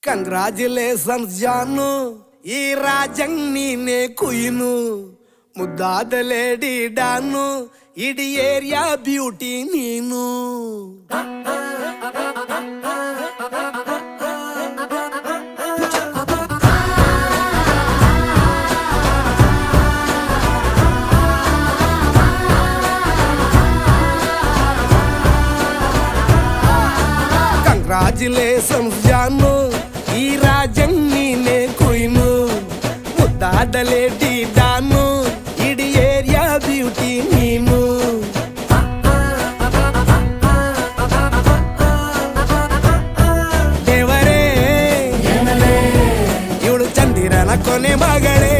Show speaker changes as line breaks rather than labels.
Congratulations ಜಾನು, ಈ ರಾಜಂಗ್ ನೀನೆ ಕುಯ್ನು, ಮುದ್ದಾದ ಲೇಡಿ ಡಾನು, ಇಡೀ ಏರಿಯಾ ಬ್ಯೂಟಿ ನೀನು. ಕಂಗ್ರಾಚುಲೇಷನ್ಸ್ ಜಾನು, ಈ ರಾಜಂಗ್ ನೀನೆ ಕುಯ್ನು, ಮುದ್ದಾದ ಲೇಡಿ ಡಾನು, ಇಡೀ ಏರಿಯಾ ಬ್ಯೂಟಿ ನೀನು. ದೇವರೇ ಇವಳು ಚಂದಿರನ ಕೊನೆ ಮಗಳೇ.